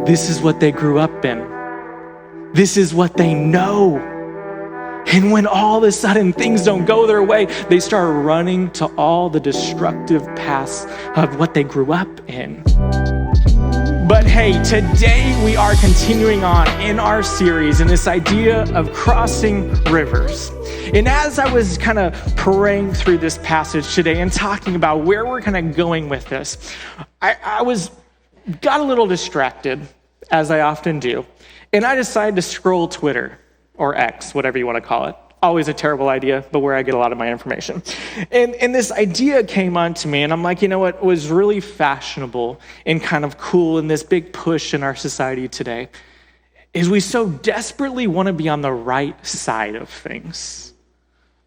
This is what they grew up in. This is what they know. And when all of a sudden things don't go their way, they start running to all the destructive paths of what they grew up in. But hey, today we are continuing on in our series in this idea of crossing rivers. And as I was kind of praying through this passage today and talking about where we're kind of going with this, I got a little distracted, as I often do, and I decided to scroll Twitter, or X, whatever you want to call it. Always a terrible idea, but where I get a lot of my information. And this idea came onto me, and I'm like, you know what was really fashionable and kind of cool in this big push in our society today is we so desperately want to be on the right side of things.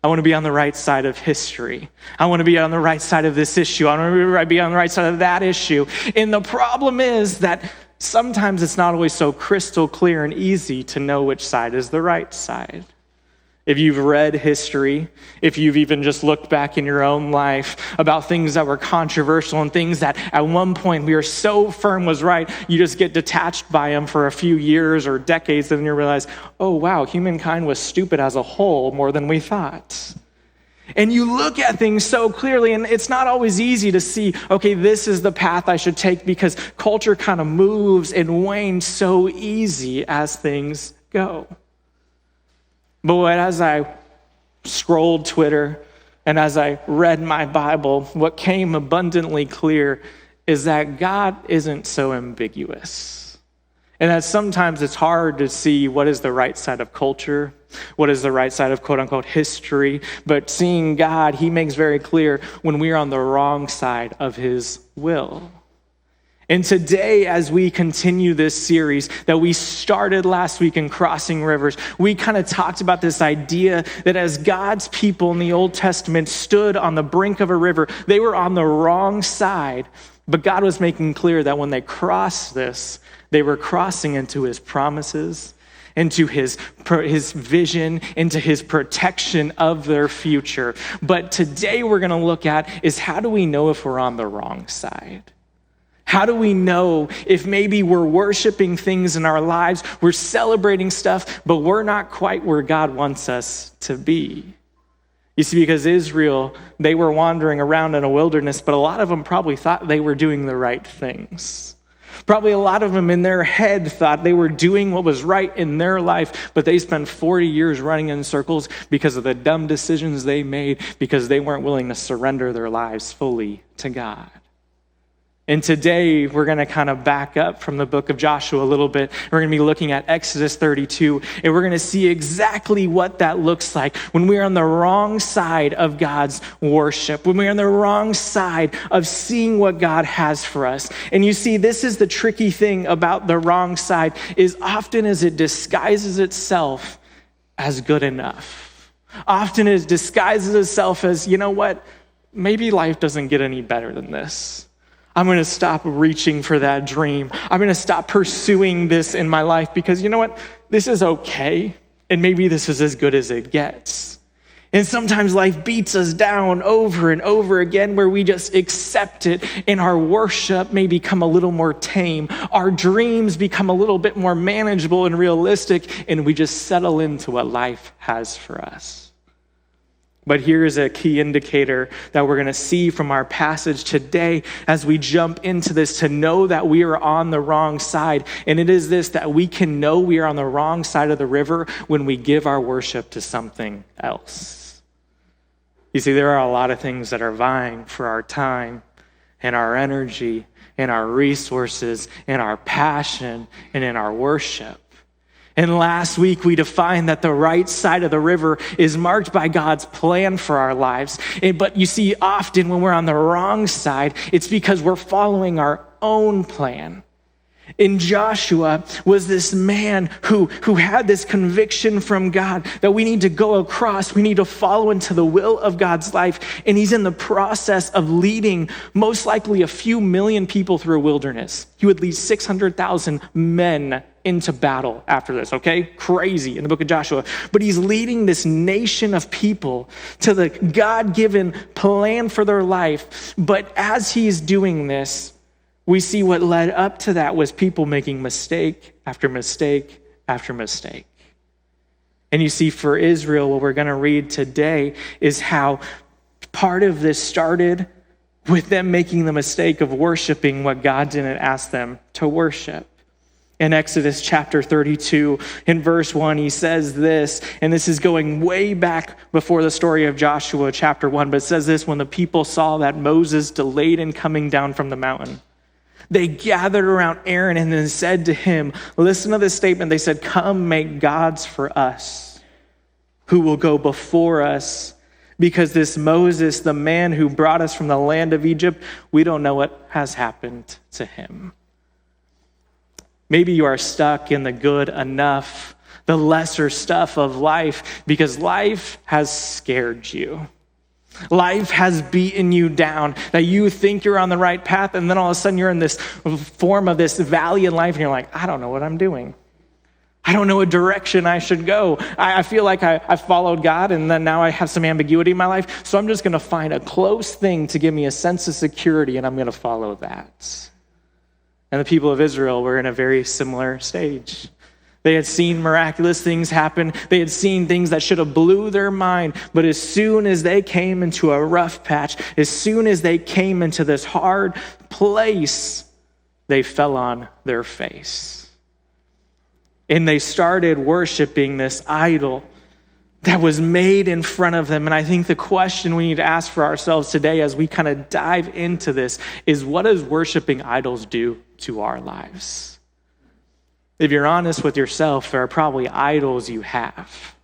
I want to be on the right side of history. I want to be on the right side of this issue. I want to be on the right side of that issue. And the problem is that sometimes it's not always so crystal clear and easy to know which side is the right side. If you've read history, if you've even just looked back in your own life about things that were controversial and things that at one point we were so firm was right, you just get detached by them for a few years or decades, and you realize, oh wow, humankind was stupid as a whole more than we thought. And you look at things so clearly, and it's not always easy to see, okay, this is the path I should take because culture kind of moves and wanes so easy as things go. But as I scrolled Twitter and as I read my Bible, what came abundantly clear is that God isn't so ambiguous. And that sometimes it's hard to see what is the right side of culture, what is the right side of quote unquote history. But seeing God, he makes very clear when we are on the wrong side of his will. And today, as we continue this series that we started last week in Crossing Rivers, we kind of talked about this idea that as God's people in the Old Testament stood on the brink of a river, they were on the wrong side, but God was making clear that when they crossed this, they were crossing into his promises, into his vision, into his protection of their future. But today we're going to look at is how do we know if we're on the wrong side? How do we know if maybe we're worshiping things in our lives, we're celebrating stuff, but we're not quite where God wants us to be? You see, because Israel, they were wandering around in a wilderness, but a lot of them probably thought they were doing the right things. Probably a lot of them in their head thought they were doing what was right in their life, but they spent 40 years running in circles because of the dumb decisions they made because they weren't willing to surrender their lives fully to God. And today, we're going to kind of back up from the book of Joshua a little bit. We're going to be looking at Exodus 32, and we're going to see exactly what that looks like when we're on the wrong side of God's worship, when we're on the wrong side of seeing what God has for us. And you see, this is the tricky thing about the wrong side, is often as it disguises itself as good enough. Often it disguises itself as, you know what, maybe life doesn't get any better than this. I'm going to stop reaching for that dream. I'm going to stop pursuing this in my life because you know what? This is okay. And maybe this is as good as it gets. And sometimes life beats us down over and over again where we just accept it and our worship may become a little more tame. Our dreams become a little bit more manageable and realistic and we just settle into what life has for us. But here's a key indicator that we're going to see from our passage today as we jump into this to know that we are on the wrong side. And it is this, that we can know we are on the wrong side of the river when we give our worship to something else. You see, there are a lot of things that are vying for our time and our energy and our resources and our passion and in our worship. And last week, we defined that the right side of the river is marked by God's plan for our lives. But you see, often when we're on the wrong side, it's because we're following our own plan. In Joshua was this man who had this conviction from God that we need to go across, we need to follow into the will of God's life. And he's in the process of leading most likely a few million people through a wilderness. He would lead 600,000 men into battle after this, okay? Crazy in the book of Joshua. But he's leading this nation of people to the God-given plan for their life. But as he's doing this, we see what led up to that was people making mistake after mistake after mistake. And you see, for Israel, what we're going to read today is how part of this started with them making the mistake of worshiping what God didn't ask them to worship. In Exodus chapter 32, in verse 1, he says this, and this is going way back before the story of Joshua chapter 1, but it says this: when the people saw that Moses delayed in coming down from the mountain, they gathered around Aaron and then said to him, listen to this statement. They said, come make gods for us who will go before us, because this Moses, the man who brought us from the land of Egypt, we don't know what has happened to him. Maybe you are stuck in the good enough, the lesser stuff of life, because life has scared you. Life has beaten you down, that you think you're on the right path, and then all of a sudden you're in this form of this valley in life, and you're like, I don't know what I'm doing. I don't know what direction I should go. I feel like I followed God, and then now I have some ambiguity in my life, so I'm just going to find a close thing to give me a sense of security, and I'm going to follow that. And the people of Israel were in a very similar stage. They had seen miraculous things happen. They had seen things that should have blew their mind. But as soon as they came into a rough patch, as soon as they came into this hard place, they fell on their face. And they started worshiping this idol that was made in front of them. And I think the question we need to ask for ourselves today as we kind of dive into this is, what does worshiping idols do to our lives? If you're honest with yourself, there are probably idols you have.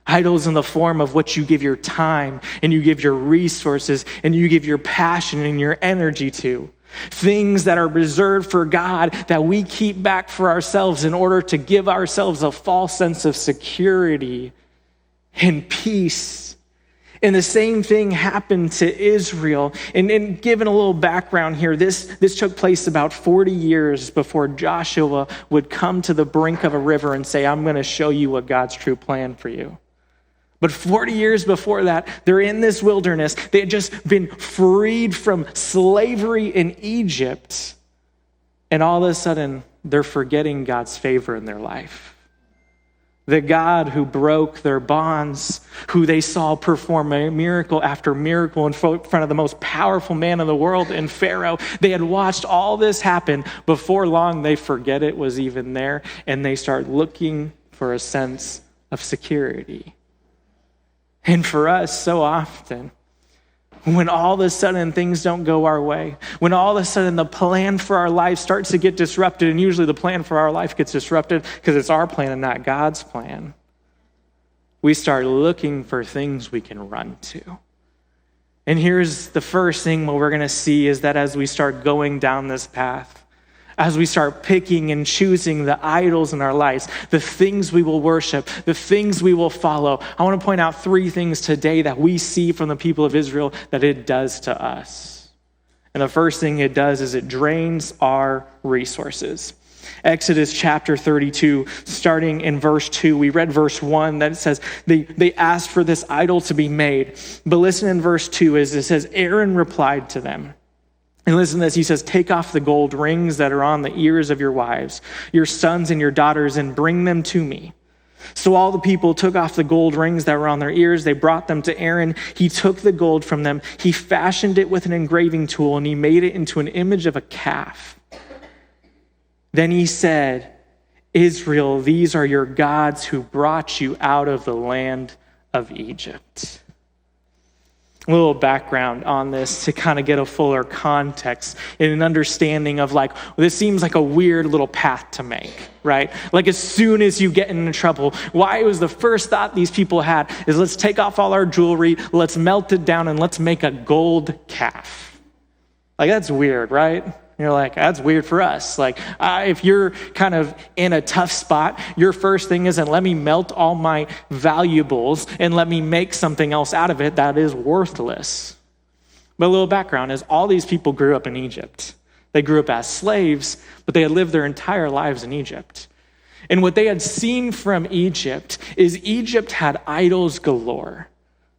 Idols in the form of what you give your time and you give your resources and you give your passion and your energy to. Things that are reserved for God that we keep back for ourselves in order to give ourselves a false sense of security and peace. And the same thing happened to Israel. And given a little background here, this took place about 40 years before Joshua would come to the brink of a river and say, I'm going to show you what God's true plan for you. But 40 years before that, they're in this wilderness. They had just been freed from slavery in Egypt. And all of a sudden, they're forgetting God's favor in their life. The God who broke their bonds, who they saw perform miracle after miracle in front of the most powerful man in the world, in Pharaoh. They had watched all this happen. Before long, they forget it was even there, and they start looking for a sense of security. And for us, so often, when all of a sudden things don't go our way, when all of a sudden the plan for our life starts to get disrupted, and usually the plan for our life gets disrupted because it's our plan and not God's plan, we start looking for things we can run to. And here's the first thing what we're going to see is that as we start going down this path, as we start picking and choosing the idols in our lives, the things we will worship, the things we will follow, I want to point out three things today that we see from the people of Israel that it does to us. And the first thing it does is it drains our resources. Exodus chapter 32, starting in verse 2, we read verse 1 that it says they asked for this idol to be made. But listen in verse 2 as it says, Aaron replied to them. And listen to this, he says, take off the gold rings that are on the ears of your wives, your sons and your daughters, and bring them to me. So all the people took off the gold rings that were on their ears. They brought them to Aaron. He took the gold from them. He fashioned it with an engraving tool, and he made it into an image of a calf. Then he said, Israel, these are your gods who brought you out of the land of Egypt. A little background on this to kind of get a fuller context and an understanding of like, this seems like a weird little path to make, right? Like as soon as you get into trouble, why it was the first thought these people had is let's take off all our jewelry, let's melt it down, and let's make a gold calf. Like that's weird, right? You're like, that's weird for us. Like, if you're kind of in a tough spot, your first thing isn't let me melt all my valuables and let me make something else out of it that is worthless. But a little background is all these people grew up in Egypt. They grew up as slaves, but they had lived their entire lives in Egypt. And what they had seen from Egypt is Egypt had idols galore.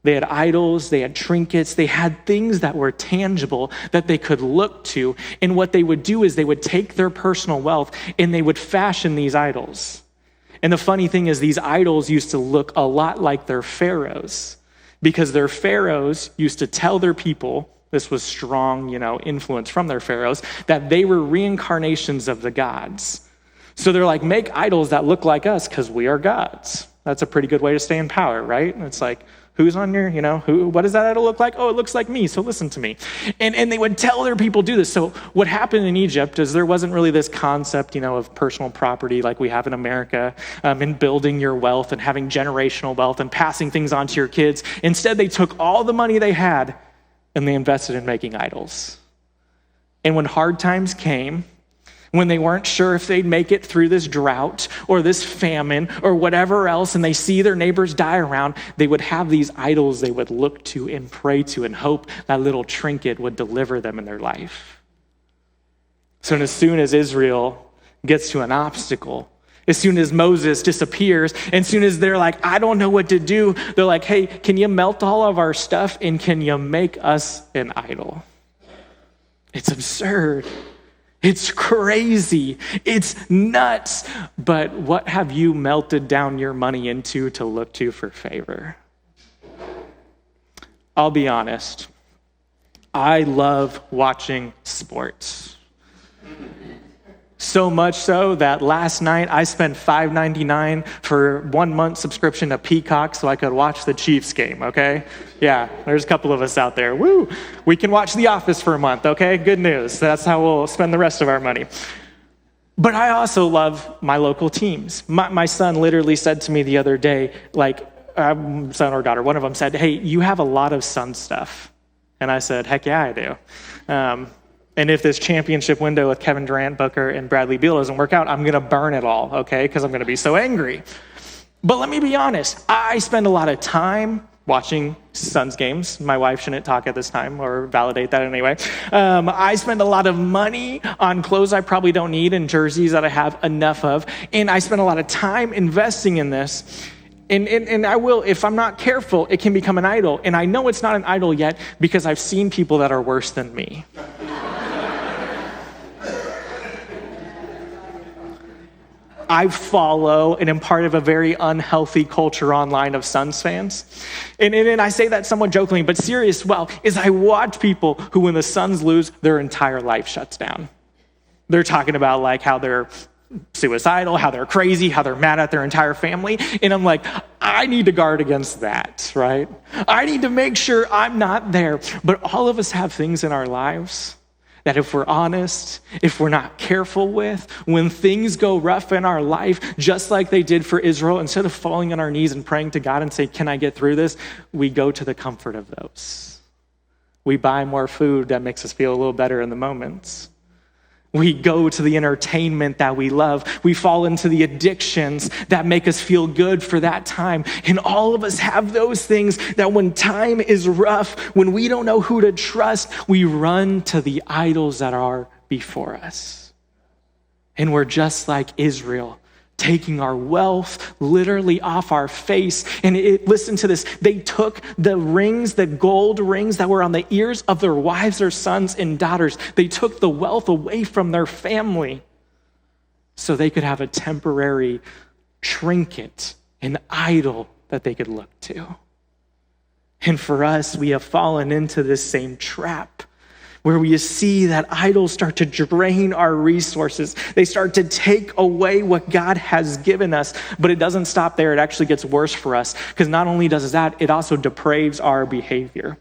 They had idols, they had trinkets, they had things that were tangible that they could look to. And what they would do is they would take their personal wealth and they would fashion these idols. And the funny thing is these idols used to look a lot like their pharaohs, because their pharaohs used to tell their people, this was strong, influence from their pharaohs, that they were reincarnations of the gods. So they're like, make idols that look like us because we are gods. That's a pretty good way to stay in power, right? And it's like, who's on your, what does that idol look like? Oh, it looks like me, so listen to me. And they would tell their people do this. So what happened in Egypt is there wasn't really this concept, of personal property like we have in America, in building your wealth and having generational wealth and passing things on to your kids. Instead, they took all the money they had and they invested in making idols. And when hard times came, when they weren't sure if they'd make it through this drought or this famine or whatever else, and they see their neighbors die around, they would have these idols they would look to and pray to and hope that little trinket would deliver them in their life. So as soon as Israel gets to an obstacle, as soon as Moses disappears, as soon as they're like, I don't know what to do, they're like, hey, can you melt all of our stuff and can you make us an idol? It's absurd. It's crazy. It's nuts. But what have you melted down your money into to look to for favor? I'll be honest. I love watching sports. So much so that last night I spent $5.99 for 1 month subscription to Peacock so I could watch the Chiefs game, okay? Yeah, there's a couple of us out there. Woo! We can watch The Office for a month, okay? Good news. That's how we'll spend the rest of our money. But I also love my local teams. My son literally said to me the other day, son or daughter, one of them said, hey, you have a lot of Sun stuff. And I said, heck yeah, I do. And if this championship window with Kevin Durant, Booker, and Bradley Beal doesn't work out, I'm going to burn it all, okay? Because I'm going to be so angry. But let me be honest. I spend a lot of time watching Suns games. My wife shouldn't talk at this time or validate that anyway. I spend a lot of money on clothes I probably don't need and jerseys that I have enough of. And I spend a lot of time investing in this. And I will, if I'm not careful, it can become an idol. And I know it's not an idol yet because I've seen people that are worse than me. I follow and am part of a very unhealthy culture online of Suns fans. And I say that somewhat jokingly, but serious is I watch people who, when the Suns lose, their entire life shuts down. They're talking about how they're suicidal, how they're crazy, how they're mad at their entire family. And I'm like, I need to guard against that, right? I need to make sure I'm not there. But all of us have things in our lives that if we're honest, if we're not careful with, when things go rough in our life, just like they did for Israel, instead of falling on our knees and praying to God and say, can I get through this? We go to the comfort of those. We buy more food that makes us feel a little better in the moments. We go to the entertainment that we love. We fall into the addictions that make us feel good for that time. And all of us have those things that when time is rough, when we don't know who to trust, we run to the idols that are before us. And we're just like Israel, taking our wealth literally off our face. And listen to this. They took the rings, the gold rings that were on the ears of their wives, their sons and daughters. They took the wealth away from their family so they could have a temporary trinket, an idol that they could look to. And for us, we have fallen into this same trap, where we see that idols start to drain our resources. They start to take away what God has given us, but it doesn't stop there. It actually gets worse for us, because not only does that, it also depraves our behavior.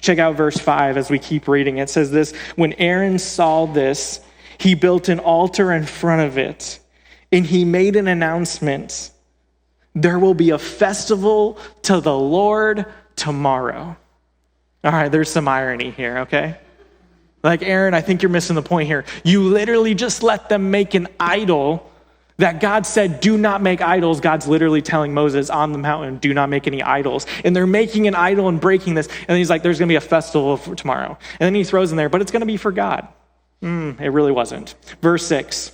Check out verse 5 as we keep reading. It says this, when Aaron saw this, he built an altar in front of it, and he made an announcement. There will be a festival to the Lord tomorrow. All right, there's some irony here, okay? Like, Aaron, I think you're missing the point here. You literally just let them make an idol that God said, do not make idols. God's literally telling Moses on the mountain, do not make any idols. And they're making an idol and breaking this. And then he's like, there's going to be a festival for tomorrow. And then he throws in there, but it's going to be for God. It really wasn't. Verse 6,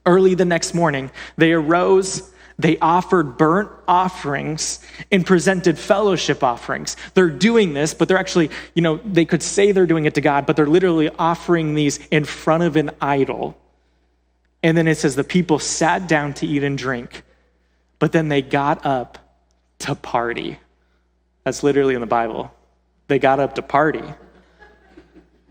early the next morning, they arose they offered burnt offerings and presented fellowship offerings. They're doing this, but they're actually, they could say they're doing it to God, but they're literally offering these in front of an idol. And then it says the people sat down to eat and drink, but then they got up to party. That's literally in the Bible. They got up to party.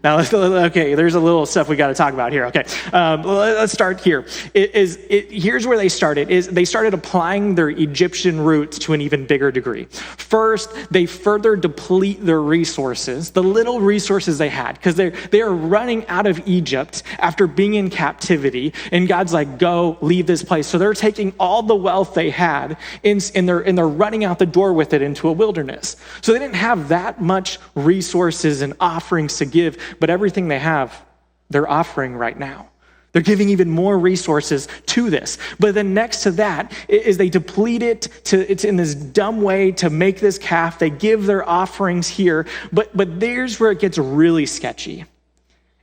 Now, there's a little stuff we got to talk about here. Okay, let's start here. Here's where they started. They started applying their Egyptian roots to an even bigger degree. First, they further deplete their resources, the little resources they had, because they are running out of Egypt after being in captivity, and God's like, go, leave this place. So they're taking all the wealth they had, and they're running out the door with it into a wilderness. So they didn't have that much resources and offerings to give, but everything they have, they're offering right now. They're giving even more resources to this. But then next to that is they deplete it it's in this dumb way to make this calf. They give their offerings here, but there's where it gets really sketchy.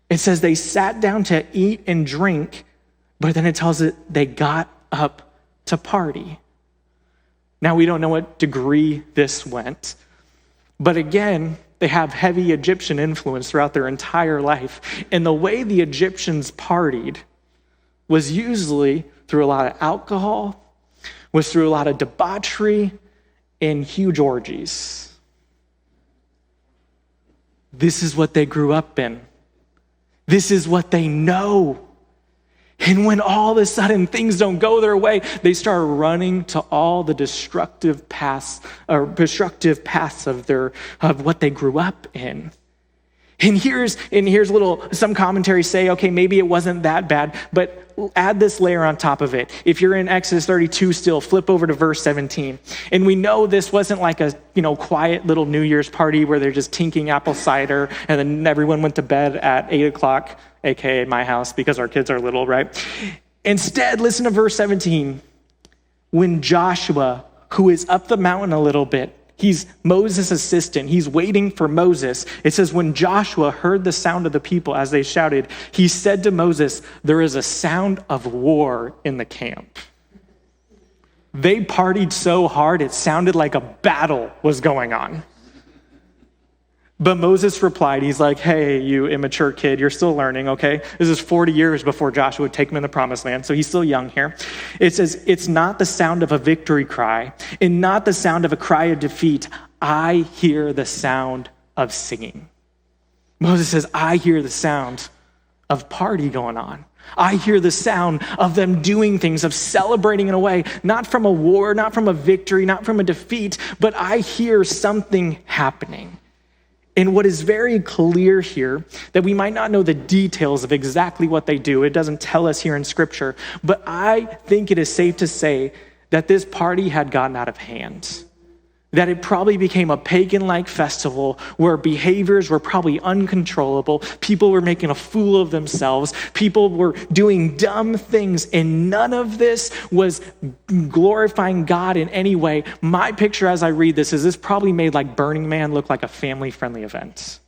It says they sat down to eat and drink, but then it tells it they got up to party. Now we don't know what degree this went, but again, they have heavy Egyptian influence throughout their entire life. And the way the Egyptians partied was usually through a lot of alcohol, was through a lot of debauchery and huge orgies. This is what they grew up in. This is what they know. And when all of a sudden things don't go their way, they start running to all the destructive paths of what they grew up in. And here's some commentaries say, okay, maybe it wasn't that bad, but add this layer on top of it. If you're in Exodus 32 still, flip over to verse 17. And we know this wasn't like a quiet little New Year's party where they're just tinking apple cider and then everyone went to bed at 8 o'clock, aka my house, because our kids are little, right? Instead, listen to verse 17. When Joshua, who is up the mountain a little bit, he's Moses' assistant. He's waiting for Moses. It says, when Joshua heard the sound of the people as they shouted, he said to Moses, there is a sound of war in the camp. They partied so hard, it sounded like a battle was going on. But Moses replied, he's like, hey, you immature kid, you're still learning, okay? This is 40 years before Joshua would take him in the promised land, so he's still young here. It says, it's not the sound of a victory cry and not the sound of a cry of defeat. I hear the sound of singing. Moses says, I hear the sound of party going on. I hear the sound of them doing things, of celebrating in a way, not from a war, not from a victory, not from a defeat, but I hear something happening. And what is very clear here, that we might not know the details of exactly what they do, it doesn't tell us here in Scripture, but I think it is safe to say that this party had gotten out of hand. That it probably became a pagan-like festival where behaviors were probably uncontrollable. People were making a fool of themselves. People were doing dumb things, and none of this was glorifying God in any way. My picture as I read this is this probably made like Burning Man look like a family-friendly event.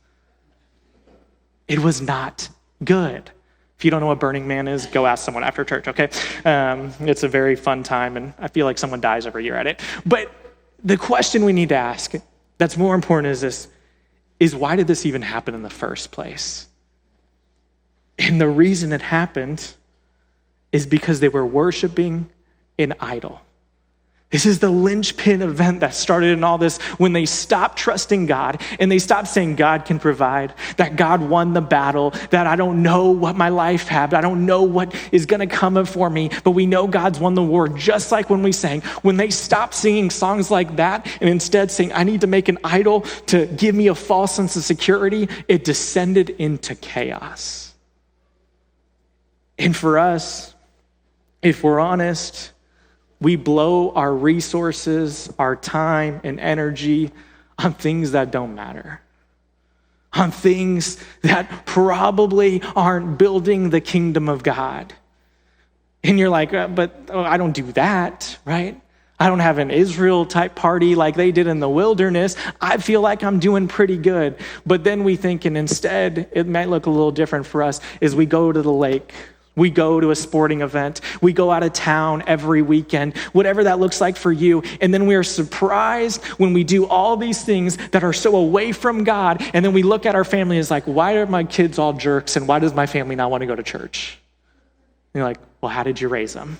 It was not good. If you don't know what Burning Man is, go ask someone after church, okay? It's a very fun time, and I feel like someone dies every year at it. But the question we need to ask that's more important is why did this even happen in the first place? And the reason it happened is because they were worshiping an idol. This is the linchpin event that started in all this when they stopped trusting God and they stopped saying God can provide, that God won the battle, that I don't know what my life had, I don't know what is going to come for me, but we know God's won the war. Just like when we sang, when they stopped singing songs like that and instead saying, I need to make an idol to give me a false sense of security, it descended into chaos. And for us, if we're honest, we blow our resources, our time and energy on things that don't matter, on things that probably aren't building the kingdom of God. And you're like, but I don't do that, right? I don't have an Israel type party like they did in the wilderness. I feel like I'm doing pretty good. But then we think, and instead, it might look a little different for us, is we go to the lake We go to a sporting event. We go out of town every weekend, whatever that looks like for you. And then we are surprised when we do all these things that are so away from God. And then we look at our family and it's like, why are my kids all jerks? And why does my family not want to go to church? And you're like, well, how did you raise them?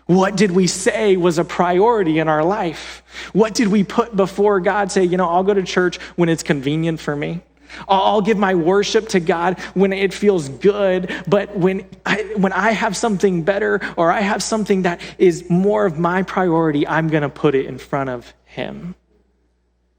What did we say was a priority in our life? What did we put before God? Say, I'll go to church when it's convenient for me. I'll give my worship to God when it feels good, but when I have something better or I have something that is more of my priority, I'm going to put it in front of him.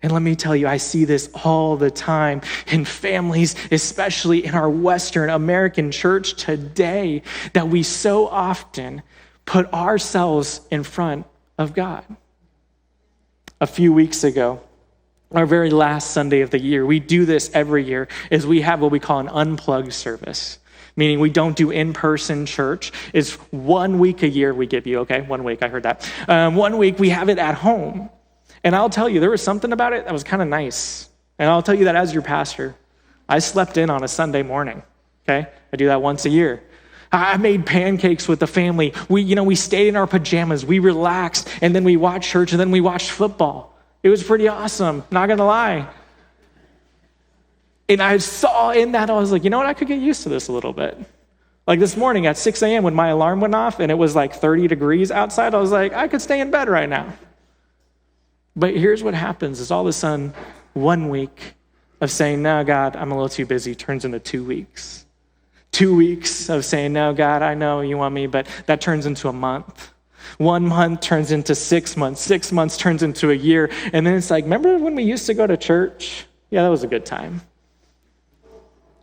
And let me tell you, I see this all the time in families, especially in our Western American church today, that we so often put ourselves in front of God. A few weeks ago, our very last Sunday of the year, we do this every year, is we have what we call an unplugged service, meaning we don't do in-person church. It's 1 week a year we give you, okay? 1 week, I heard that. 1 week we have it at home. And I'll tell you, there was something about it that was kind of nice. And I'll tell you that as your pastor, I slept in on a Sunday morning, okay? I do that once a year. I made pancakes with the family. We stayed in our pajamas, we relaxed, and then we watched church, and then we watched football. It was pretty awesome, not gonna lie. And I saw in that, I was like, I could get used to this a little bit. Like this morning at 6 a.m. when my alarm went off and it was like 30 degrees outside, I was like, I could stay in bed right now. But here's what happens is all of a sudden, 1 week of saying, no, God, I'm a little too busy, turns into 2 weeks. 2 weeks of saying, no, God, I know you want me, but that turns into a month. 1 month turns into 6 months. 6 months turns into a year. And then it's like, remember when we used to go to church? Yeah, that was a good time.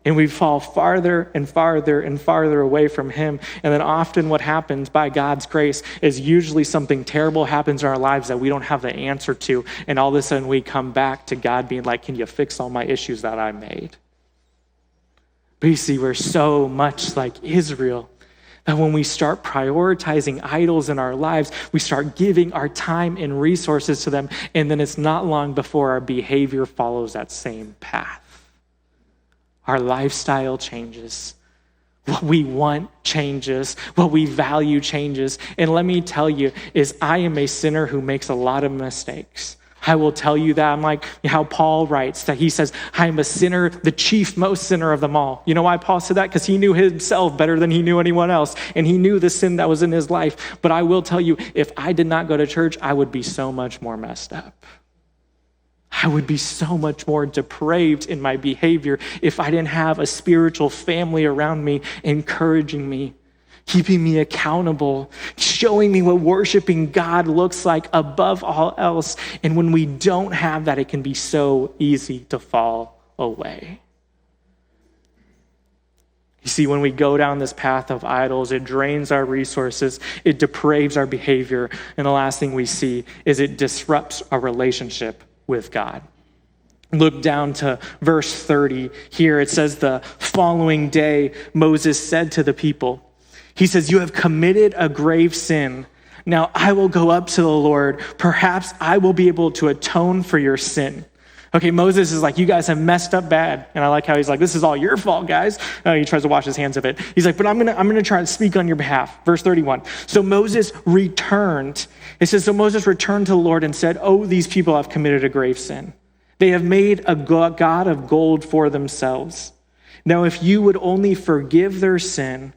And we fall farther and farther and farther away from him. And then often what happens by God's grace is usually something terrible happens in our lives that we don't have the answer to. And all of a sudden we come back to God being like, can you fix all my issues that I made? But you see, we're so much like Israel that when we start prioritizing idols in our lives, we start giving our time and resources to them, and then it's not long before our behavior follows that same path. Our lifestyle changes. What we want changes. What we value changes. And let me tell you, is I am a sinner who makes a lot of mistakes. I will tell you that. I'm like how Paul writes, that he says, I am a sinner, the chief most sinner of them all. You know why Paul said that? Because he knew himself better than he knew anyone else. And he knew the sin that was in his life. But I will tell you, if I did not go to church, I would be so much more messed up. I would be so much more depraved in my behavior if I didn't have a spiritual family around me, encouraging me, keeping me accountable, showing me what worshiping God looks like above all else. And when we don't have that, it can be so easy to fall away. You see, when we go down this path of idols, it drains our resources, it depraves our behavior, and the last thing we see is it disrupts our relationship with God. Look down to verse 30 here. It says, the following day, Moses said to the people, he says, you have committed a grave sin. Now I will go up to the Lord. Perhaps I will be able to atone for your sin. Okay, Moses is like, you guys have messed up bad. And I like how he's like, this is all your fault, guys. He tries to wash his hands of it. He's like, but I'm gonna try to speak on your behalf. Verse 31. So Moses returned. It says, so Moses returned to the Lord and said, oh, these people have committed a grave sin. They have made a god of gold for themselves. Now, if you would only forgive their sin,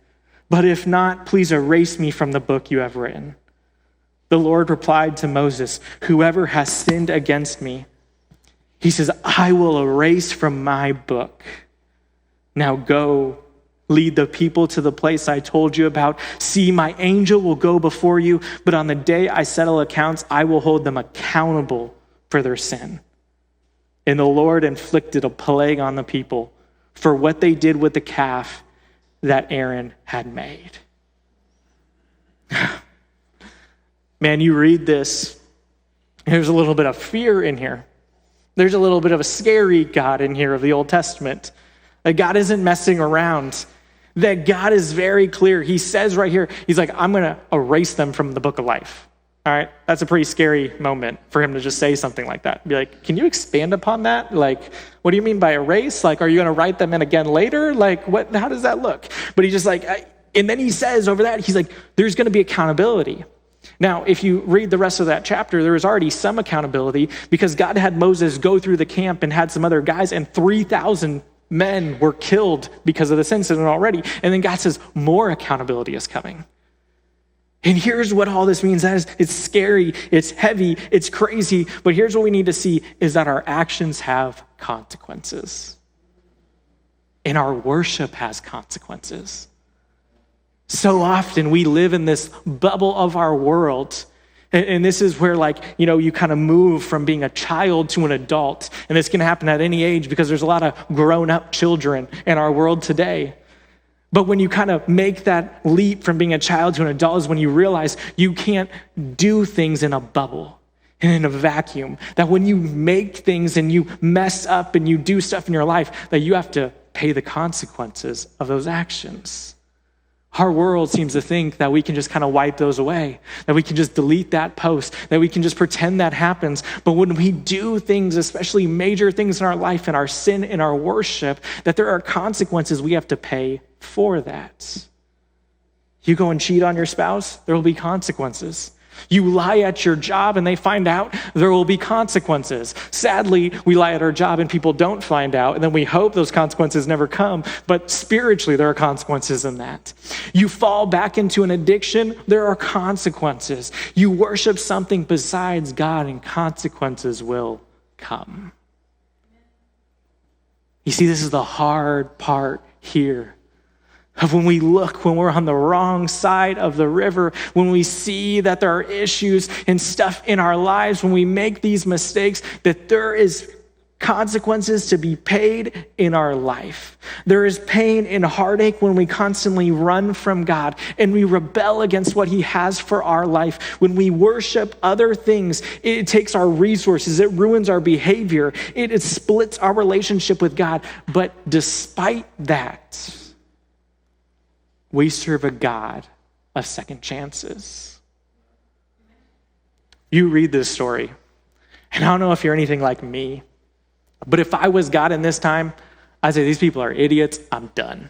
but if not, please erase me from the book you have written. The Lord replied to Moses, whoever has sinned against me, he says, I will erase from my book. Now go, lead the people to the place I told you about. See, my angel will go before you, but on the day I settle accounts, I will hold them accountable for their sin. And the Lord inflicted a plague on the people for what they did with the calf that Aaron had made. Man, you read this, there's a little bit of fear in here. There's a little bit of a scary God in here of the Old Testament. That God isn't messing around. That God is very clear. He says right here, he's like, I'm going to erase them from the book of life. All right, that's a pretty scary moment for him to just say something like that. Be like, can you expand upon that? Like, what do you mean by erase? Like, are you going to write them in again later? Like, what? How does that look? But he's just like, And then he says over that, he's like, there's going to be accountability. Now, if you read the rest of that chapter, there was already some accountability because God had Moses go through the camp and had some other guys, and 3,000 men were killed because of this incident already. And then God says, more accountability is coming. And here's what all this means. It's scary, it's heavy, it's crazy, but here's what we need to see is that our actions have consequences. And our worship has consequences. So often we live in this bubble of our world. And this is where you kind of move from being a child to an adult. And this can happen at any age because there's a lot of grown-up children in our world today. But when you kind of make that leap from being a child to an adult is when you realize you can't do things in a bubble and in a vacuum. That when you make things and you mess up and you do stuff in your life, that you have to pay the consequences of those actions. Our world seems to think that we can just kind of wipe those away, that we can just delete that post, that we can just pretend that happens. But when we do things, especially major things in our life, in our sin, in our worship, that there are consequences we have to pay for that. You go and cheat on your spouse, there will be consequences. You lie at your job and they find out, there will be consequences. Sadly, we lie at our job and people don't find out, and then we hope those consequences never come, but spiritually there are consequences in that. You fall back into an addiction, there are consequences. You worship something besides God and consequences will come. You see, this is the hard part here. Of when we look, when we're on the wrong side of the river, when we see that there are issues and stuff in our lives, when we make these mistakes, that there is consequences to be paid in our life. There is pain and heartache when we constantly run from God and we rebel against what he has for our life. When we worship other things, it takes our resources, it ruins our behavior, it splits our relationship with God. But despite that, we serve a God of second chances. You read this story, and I don't know if you're anything like me, but if I was God in this time, I'd say these people are idiots, I'm done,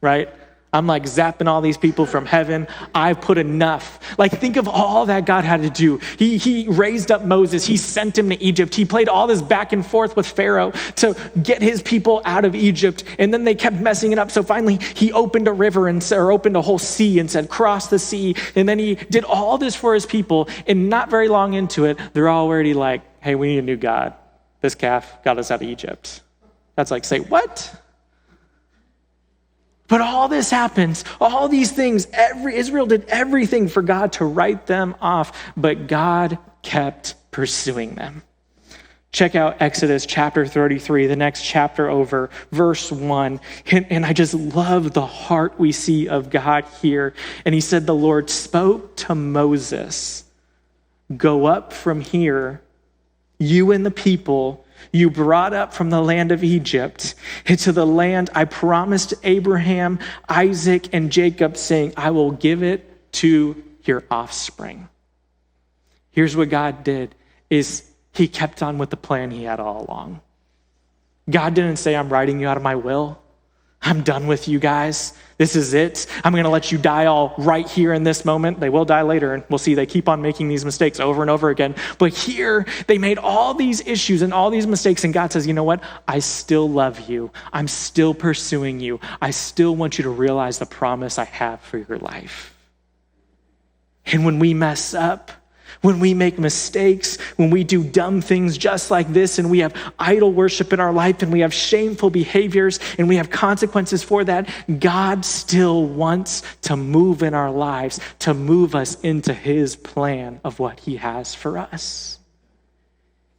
right? I'm zapping all these people from heaven. I've put enough. Think of all that God had to do. He raised up Moses. He sent him to Egypt. He played all this back and forth with Pharaoh to get his people out of Egypt. And then they kept messing it up. So finally, he opened a river or opened a whole sea and said, cross the sea. And then he did all this for his people. And not very long into it, they're already hey, we need a new God. This calf got us out of Egypt. That's say, what? But all this happens, all these things, Israel did everything for God to write them off, but God kept pursuing them. Check out Exodus chapter 33, the next chapter over, verse 1. And I just love the heart we see of God here. And he said, the Lord spoke to Moses, go up from here, you and the people you brought up from the land of Egypt into the land I promised Abraham, Isaac, and Jacob, saying, I will give it to your offspring. Here's what God did, is he kept on with the plan he had all along. God didn't say, I'm writing you out of my will. I'm done with you guys. This is it. I'm going to let you die all right here in this moment. They will die later, and we'll see they keep on making these mistakes over and over again. But here, they made all these issues and all these mistakes, and God says, you know what? I still love you. I'm still pursuing you. I still want you to realize the promise I have for your life. And when we mess up, when we make mistakes, when we do dumb things just like this, and we have idol worship in our life, and we have shameful behaviors, and we have consequences for that, God still wants to move in our lives, to move us into his plan of what he has for us.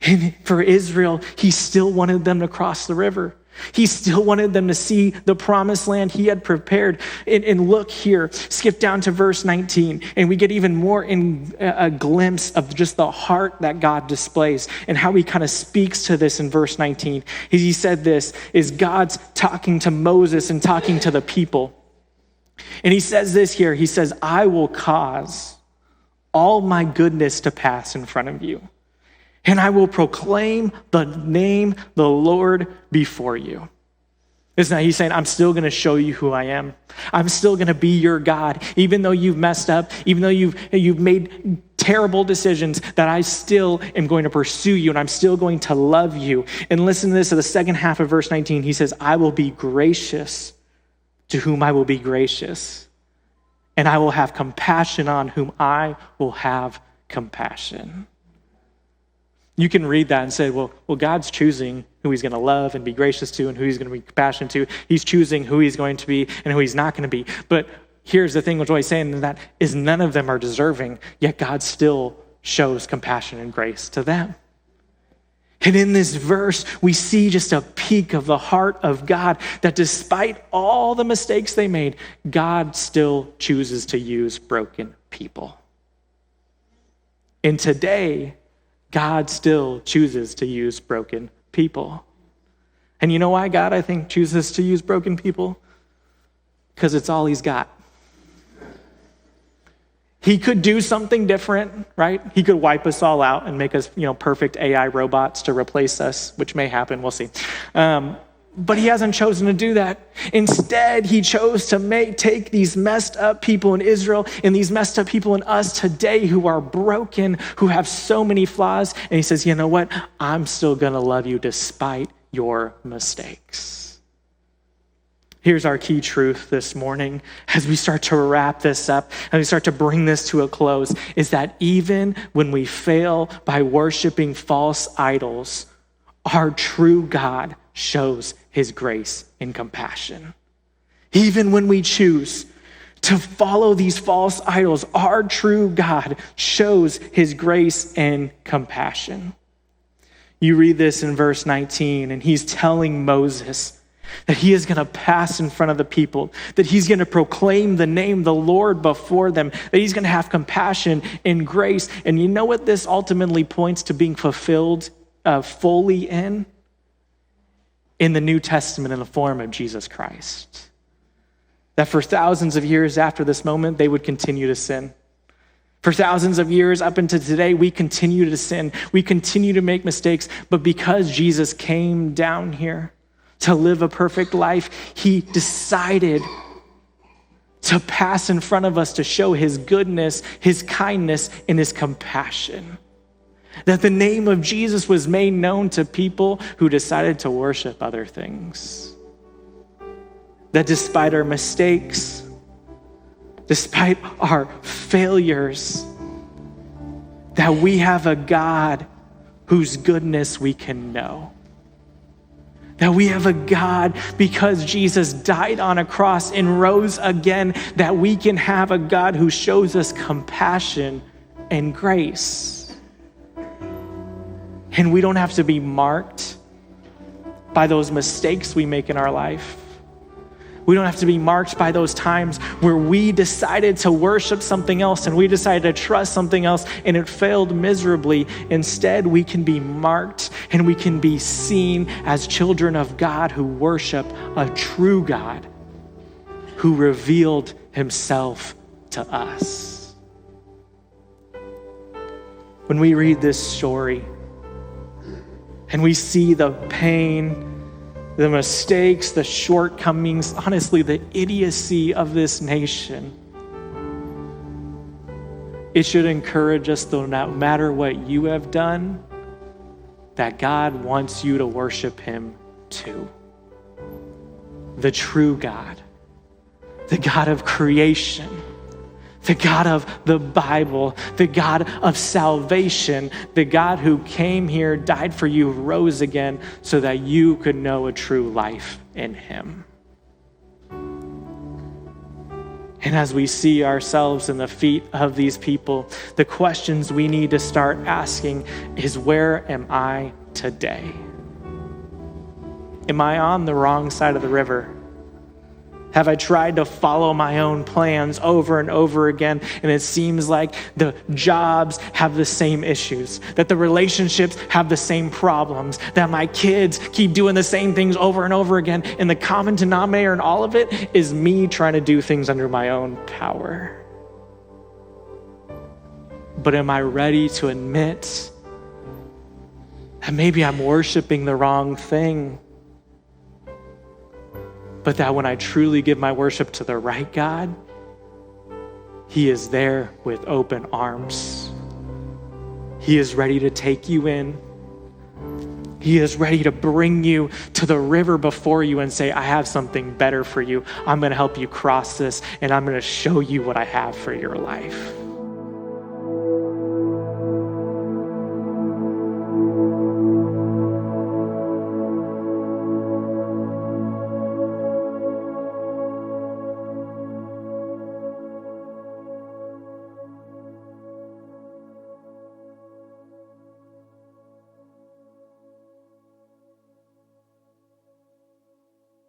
And for Israel, he still wanted them to cross the river. He still wanted them to see the promised land he had prepared. And look here, skip down to verse 19, and we get even more in a glimpse of just the heart that God displays and how he kind of speaks to this in verse 19. He said this, is God's talking to Moses and talking to the people. And he says this here, he says, I will cause all my goodness to pass in front of you, and I will proclaim the name the Lord before you. It's not, he's saying, I'm still going to show you who I am. I'm still going to be your God. Even though you've messed up, even though you've made terrible decisions, that I still am going to pursue you and I'm still going to love you. And listen to this, at the second half of verse 19, he says, I will be gracious to whom I will be gracious, and I will have compassion on whom I will have compassion. You can read that and say, well, God's choosing who he's going to love and be gracious to and who he's going to be compassionate to. He's choosing who he's going to be and who he's not going to be. But here's the thing, what he's saying in that is none of them are deserving, yet God still shows compassion and grace to them. And in this verse, we see just a peek of the heart of God, that despite all the mistakes they made, God still chooses to use broken people. And today, God still chooses to use broken people. And you know why God, I think, chooses to use broken people? Because it's all he's got. He could do something different, right? He could wipe us all out and make us, perfect AI robots to replace us, which may happen, we'll see. But he hasn't chosen to do that. Instead, he chose to take these messed up people in Israel and these messed up people in us today who are broken, who have so many flaws. And he says, you know what? I'm still going to love you despite your mistakes. Here's our key truth this morning as we start to wrap this up and we start to bring this to a close, is that even when we fail by worshiping false idols, our true God shows his grace and compassion. Even when we choose to follow these false idols, our true God shows his grace and compassion. You read this in verse 19, and he's telling Moses that he is going to pass in front of the people, that he's going to proclaim the name, the Lord, before them, that he's going to have compassion and grace. And you know what this ultimately points to being fulfilled fully in the New Testament in the form of Jesus Christ. That for thousands of years after this moment, they would continue to sin. For thousands of years up into today, we continue to sin. We continue to make mistakes. But because Jesus came down here to live a perfect life, he decided to pass in front of us to show his goodness, his kindness, and his compassion. That the name of Jesus was made known to people who decided to worship other things. That despite our mistakes, despite our failures, that we have a God whose goodness we can know. That we have a God, because Jesus died on a cross and rose again, that we can have a God who shows us compassion and grace. And we don't have to be marked by those mistakes we make in our life. We don't have to be marked by those times where we decided to worship something else and we decided to trust something else and it failed miserably. Instead, we can be marked and we can be seen as children of God who worship a true God who revealed himself to us. When we read this story and we see the pain, the mistakes, the shortcomings, honestly, the idiocy of this nation, it should encourage us, though, no matter what you have done, that God wants you to worship him too. The true God, the God of creation, the God of the Bible, the God of salvation, the God who came here, died for you, rose again so that you could know a true life in him. And as we see ourselves in the feet of these people, the questions we need to start asking is, where am I today? Am I on the wrong side of the river? Have I tried to follow my own plans over and over again? And it seems like the jobs have the same issues, that the relationships have the same problems, that my kids keep doing the same things over and over again. And the common denominator in all of it is me trying to do things under my own power. But am I ready to admit that maybe I'm worshiping the wrong thing? but that when I truly give my worship to the right God, he is there with open arms. He is ready to take you in. He is ready to bring you to the river before you and say, I have something better for you. I'm going to help you cross this, and I'm going to show you what I have for your life.